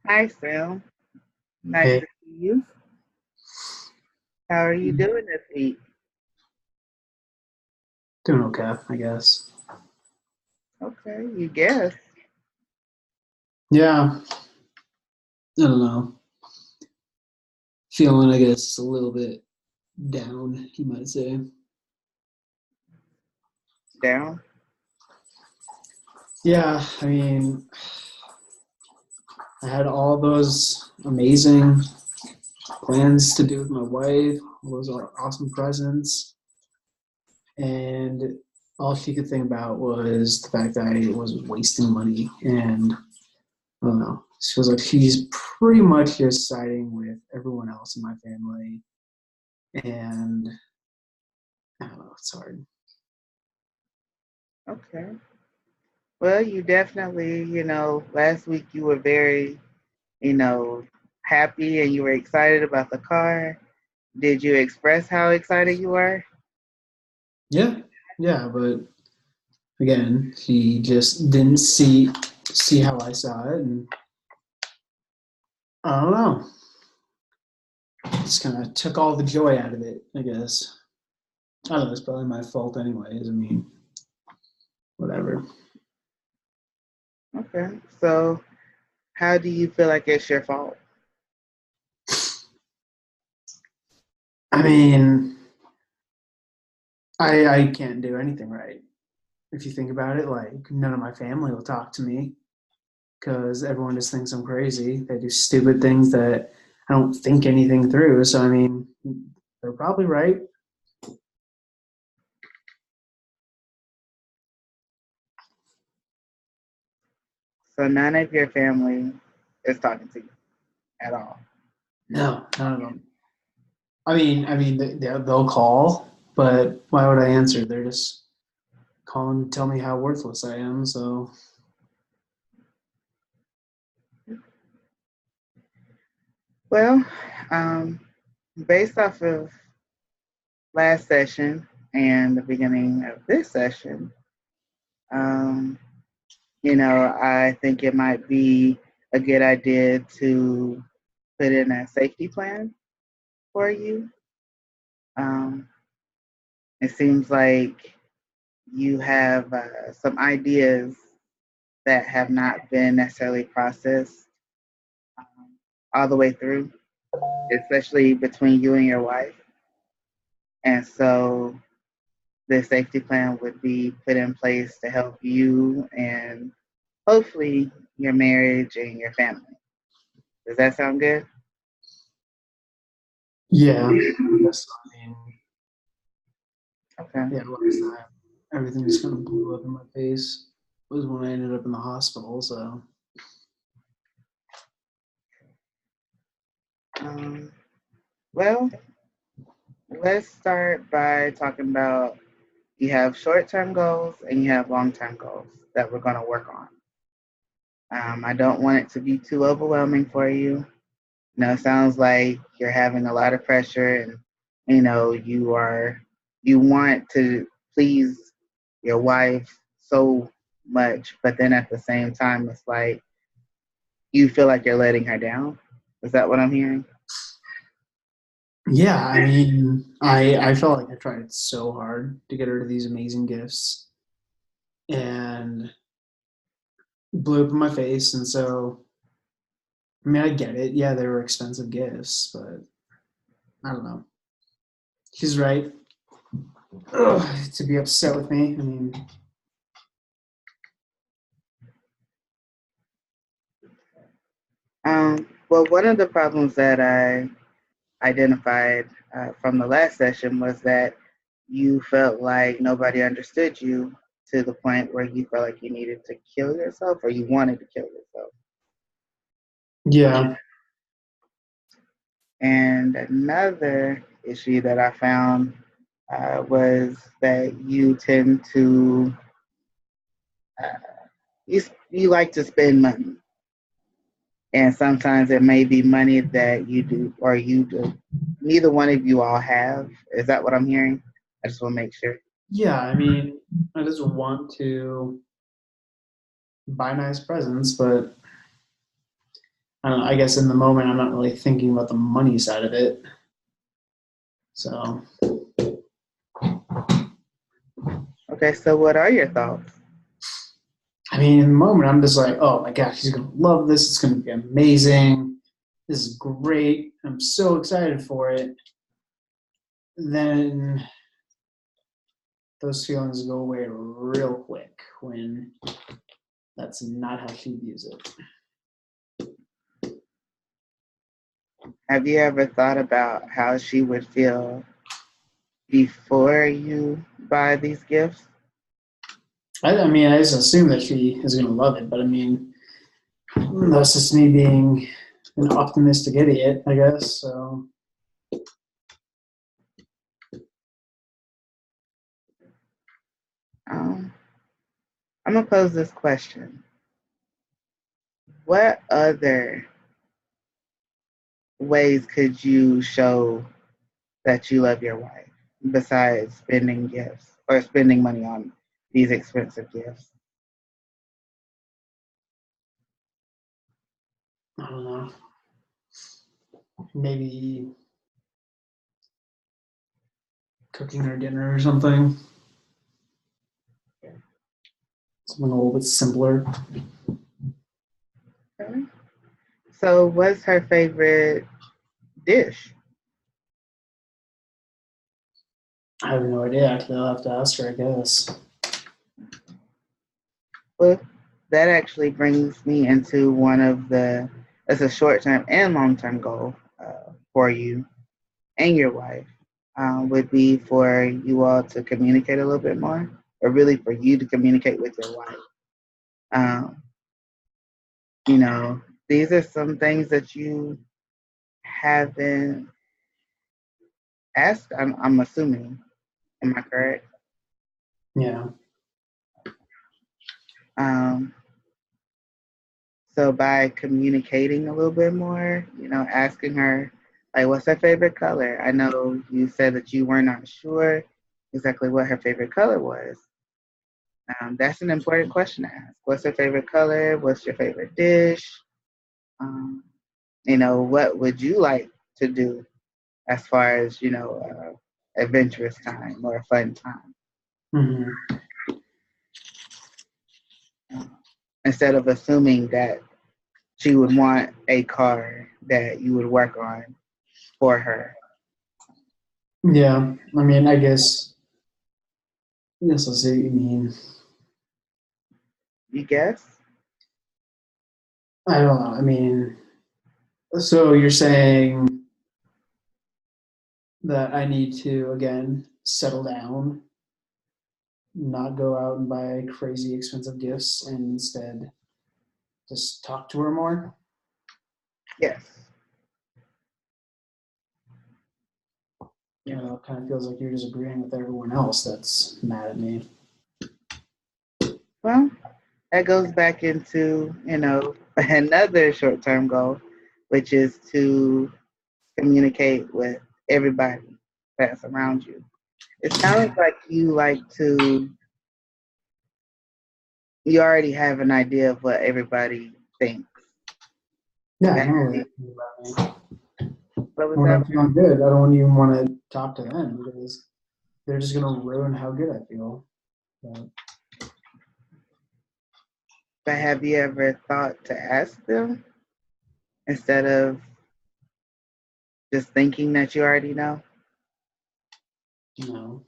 Hi, Sam. Nice Hey, to see you. How are you doing this week? doing okay, I guess. Okay, you guess. Yeah, I don't know. Feeling, I guess, a little bit down, you might say. Down. Yeah, I mean, I had all those amazing plans to do with my wife, all those awesome presents, and all she could think about was the fact that I was wasting money. And I don't know. She feels like she's pretty much just siding with everyone else in my family. And I don't know, it's hard. Okay. Well, you definitely, last week you were very, you know, happy and you were excited about the car. Did you express how excited you were? Yeah, yeah, but again, he just didn't see how I saw it, and I don't know. Just kind of took all the joy out of it, I guess. I don't know. It's probably my fault, anyways. I mean, whatever. Okay. So, how do you feel like it's your fault? I mean, I can't do anything right. If you think about it, like none of my family will talk to me because everyone just thinks I'm crazy. They do stupid things that I don't think anything through. So I mean, they're probably right. So, none of your family is talking to you at all. No, none of them. I mean, they'll call, but why would I answer? They're just calling to tell me how worthless I am. So Well, um, based off of last session and the beginning of this session, um, I think it might be a good idea to put in a safety plan for you. Um, it seems like you have some ideas that have not been necessarily processed um, all the way through, especially between you and your wife. And so the safety plan would be put in place to help you and hopefully your marriage and your family. Does that sound good? yeah, I guess I mean, Okay. yeah. Last time everything just kind of blew up in my face was when I ended up in the hospital. So Um, well, let's start by talking about you have short term goals and you have long term goals that we're going to work on. I don't want it to be too overwhelming for you. It sounds like you're having a lot of pressure and, you want to please your wife so much, but then at the same time, it's like you feel like you're letting her down. Is that what I'm hearing? yeah, I mean, I felt like I tried so hard to get her to these amazing gifts and blew up in my face. And so I mean, I get it. Yeah, they were expensive gifts, but I don't know. She's right. Ugh, to be upset with me. I mean, Well, one of the problems that I identified from the last session was that you felt like nobody understood you to the point where you felt like you needed to kill yourself or you wanted to kill yourself. yeah, And another issue that I found was that you tend to uh, you like to spend money, and sometimes it may be money that you do or you do. Neither one of you all have. Is that what I'm hearing? I just want to make sure. yeah. I mean, I just want to buy nice presents, but I don't know, I guess in the moment I'm not really thinking about the money side of it. So Okay, so what are your thoughts? I mean, in the moment I'm just like, oh my gosh, she's gonna love this. It's gonna be amazing. This is great. I'm so excited for it. Then those feelings go away real quick when that's not how she views it. Have you ever thought about how she would feel before you buy these gifts? I mean, I just assume that she is going to love it, but I mean, that's just me being an optimistic idiot, I guess. So, Um, I'm gonna pose this question. What other ways could you show that you love your wife besides spending gifts or spending money on these expensive gifts? I don't know. Maybe cooking her dinner or something. Something a little bit simpler. Okay. So, what's her favorite dish? I have no idea. Actually, I'll have to ask her, I guess. Well, that actually brings me into one of the, as a short term and long term goal for you and your wife would be for you all to communicate a little bit more, or really for you to communicate with your wife. Um, you know, these are some things that you haven't asked, I'm assuming. Am I correct? Yeah. Um, so by communicating a little bit more, asking her, like, what's her favorite color? I know you said that you were not sure exactly what her favorite color was. That's an important question to ask. What's her favorite color? What's your favorite dish? Um, what would you like to do as far as, adventurous time or a fun time? Mm-hmm. Uh, Instead of assuming that she would want a car that you would work on for her. Yeah. I mean, I guess I'll see what you mean. You guess? I don't know. I mean, so you're saying that I need to, again, settle down, not go out and buy crazy expensive gifts, and instead just talk to her more? Yes. You Yes. know, it kind of feels like you're just agreeing with everyone else that's mad at me. Well, that goes back into, another short term goal, which is to communicate with everybody that's around you. It sounds like you already have an idea of what everybody thinks. Yeah, I know What that about me. was When that? I'm feeling good, I don't even want to talk to them because they're just going to ruin how good I feel. But, But have you ever thought to ask them instead of just thinking that you already know? you know,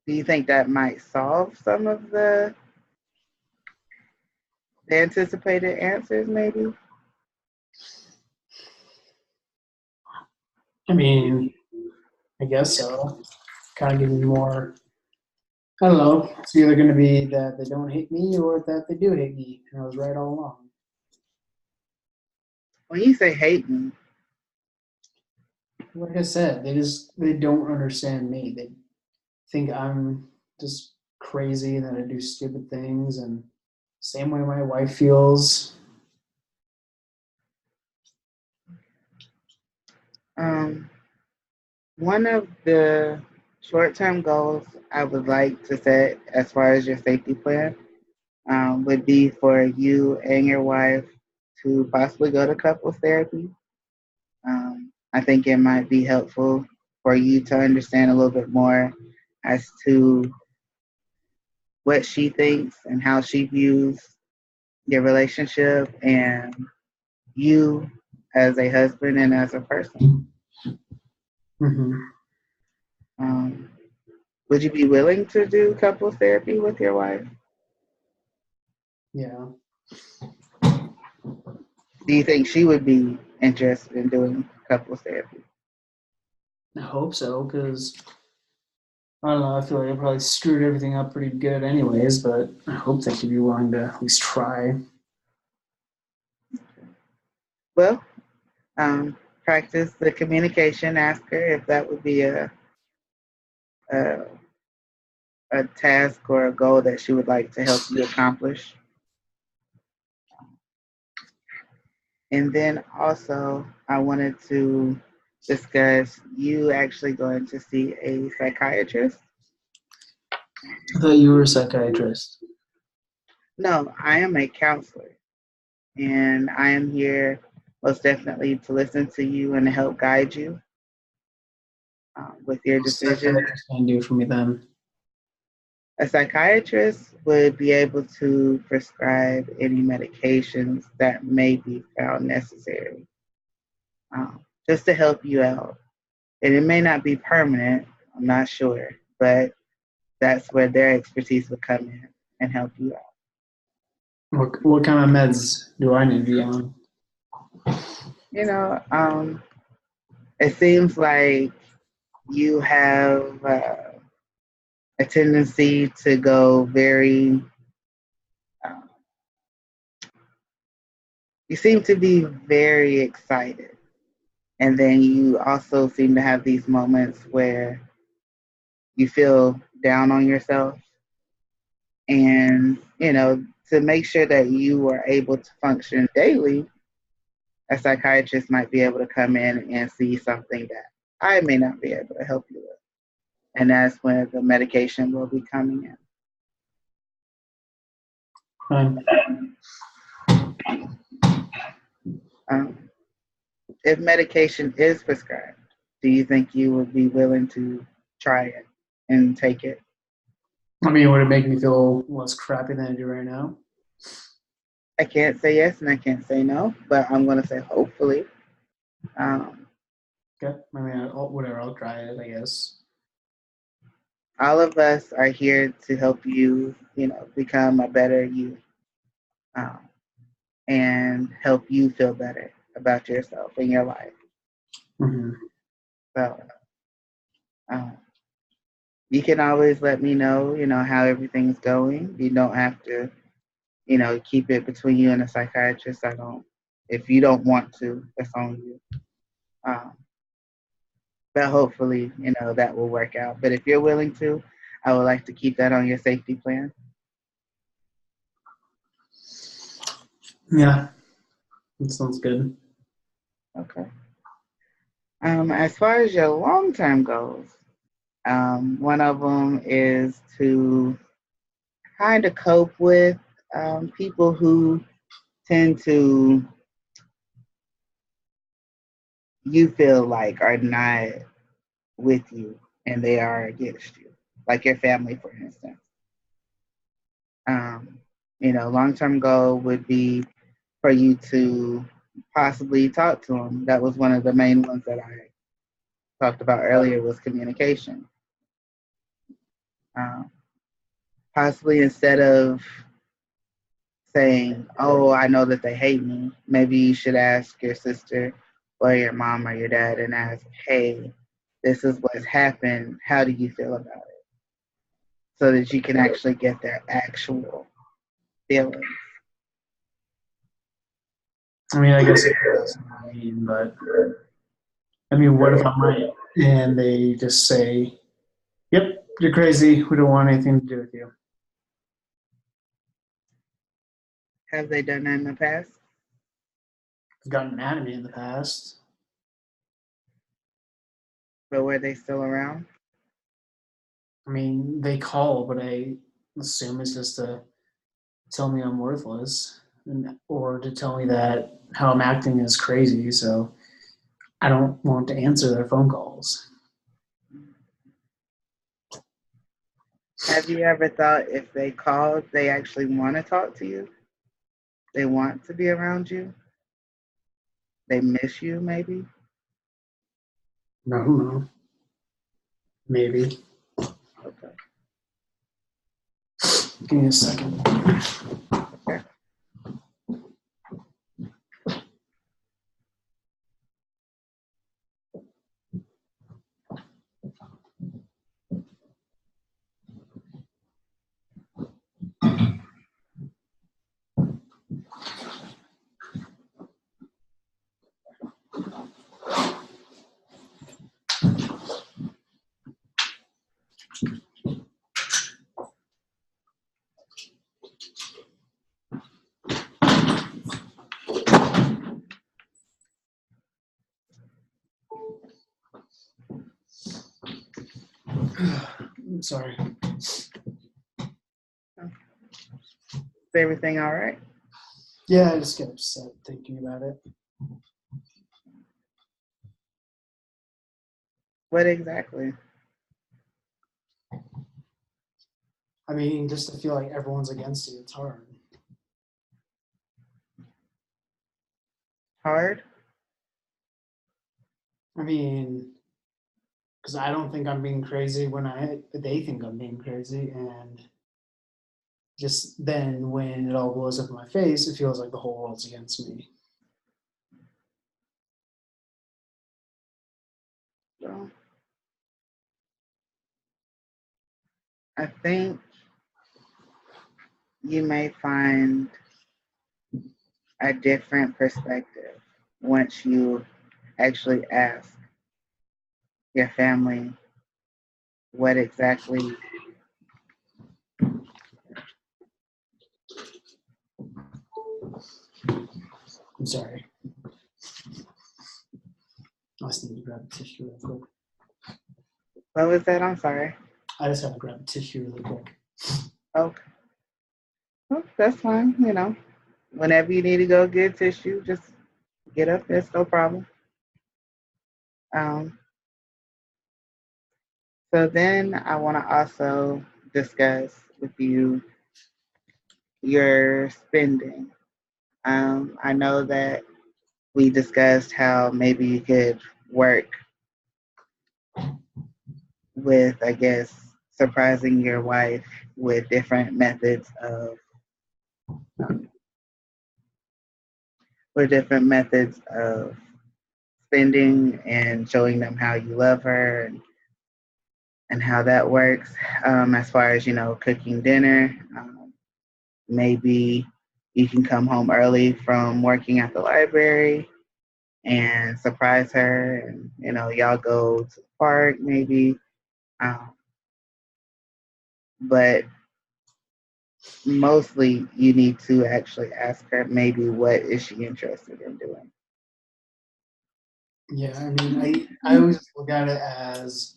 Do you think that might solve some of the anticipated answers, maybe? I mean, I guess so. Kind of give me more. I don't know. It's either going to be that they don't hate me or that they do hate me, and I was right all along. When you say hating, Like I said, they don't understand me. They think I'm just crazy and that I do stupid things, and same way my wife feels. um, one of the short term goals I would like to set as far as your safety plan would be for you and your wife to possibly go to couples therapy. I think it might be helpful for you to understand a little bit more as to what she thinks and how she views your relationship and you as a husband and as a person. Mm-hmm. Um, would you be willing to do couples therapy with your wife? Yeah. Do you think she would be interested in doing couples therapy? I hope so, because I don't know. I feel like I probably screwed everything up pretty good, anyways. But I hope they could be willing to at least try. Well, practice the communication. Ask her if that would be a a task or a goal that she would like to help you accomplish. And then also, I wanted to discuss you actually going to see a psychiatrist. I thought you were a psychiatrist. No, I am a counselor, and I am here most definitely to listen to you and to help guide you with your What's a decision. psychiatrist going to do for me then? A psychiatrist would be able to prescribe any medications that may be found necessary just to help you out. And it may not be permanent, I'm not sure, but that's where their expertise would come in and help you out. What kind of meds do I need to be on? You know, it seems like you have a tendency to go very, uh, you seem to be very excited. And then you also seem to have these moments where you feel down on yourself. And, to make sure that you are able to function daily, a psychiatrist might be able to come in and see something that I may not be able to help you with. And that's where the medication will be coming in. Fine. Um, if medication is prescribed, do you think you would be willing to try it and take it? I mean, would it make me feel less crappy than I do right now? I can't say yes and I can't say no, but I'm going to say hopefully. Um, Okay. I mean, whatever. I'll try it, I guess. all of us are here to help you, become a better you um, and help you feel better about yourself and your life. Mm-hmm. So um, you can always let me know, how everything's going. You don't have to, keep it between you and a psychiatrist. I don't. If you don't want to, that's on you. Um, but hopefully, that will work out. But if you're willing to, I would like to keep that on your safety plan. Yeah, that sounds good. Okay. As far as your long-term goals, one of them is to kind of cope with people who tend to, you feel like, are not with you and they are against you, like your family, for instance. Um, long term goal would be for you to possibly talk to them. That was one of the main ones that I talked about earlier was communication. Um, Possibly instead of saying, "Oh, I know that they hate me," maybe you should ask your sister or your mom or your dad and ask, "Hey, this is what's happened. How do you feel about it?" So that you can actually get their actual feelings. I mean, I guess that's what I mean, but I mean, what if I'm right and they just say, "Yep, you're crazy. We don't want anything to do with you." Have they done that in the past? They've gotten mad at me in the past. But were they still around? I mean, they call, but I assume it's just to tell me I'm worthless, or to tell me that how I'm acting is crazy. So I don't want to answer their phone calls. Have you ever thought if they called, they actually want to talk to you? They want to be around you? They miss you, maybe? No, maybe. Okay. Give me a second. Okay. I'm sorry. Is everything all right? Yeah, I just get upset thinking about it. What exactly? I mean, just to feel like everyone's against you, it's hard. Hard? I mean, because I don't think I'm being crazy when they think I'm being crazy, and just then when it all blows up in my face, it feels like the whole world's against me. Well, I think you may find a different perspective once you actually ask your family what exactly. I'm sorry. I just need to grab a tissue real quick. What was that? I'm sorry. I just have to grab a tissue really quick. Okay. Well, that's fine. Whenever you need to go get tissue, just get up. That's no problem. Um, so then I want to also discuss with you your spending. I know that we discussed how maybe you could work with, I guess, surprising your wife with different methods of um, spending and showing them how you love her and how that works. As far as cooking dinner, maybe you can come home early from working at the library and surprise her, and y'all go to the park maybe. Um, but mostly you need to actually ask her maybe what is she interested in doing. Yeah, I mean, I always look at it as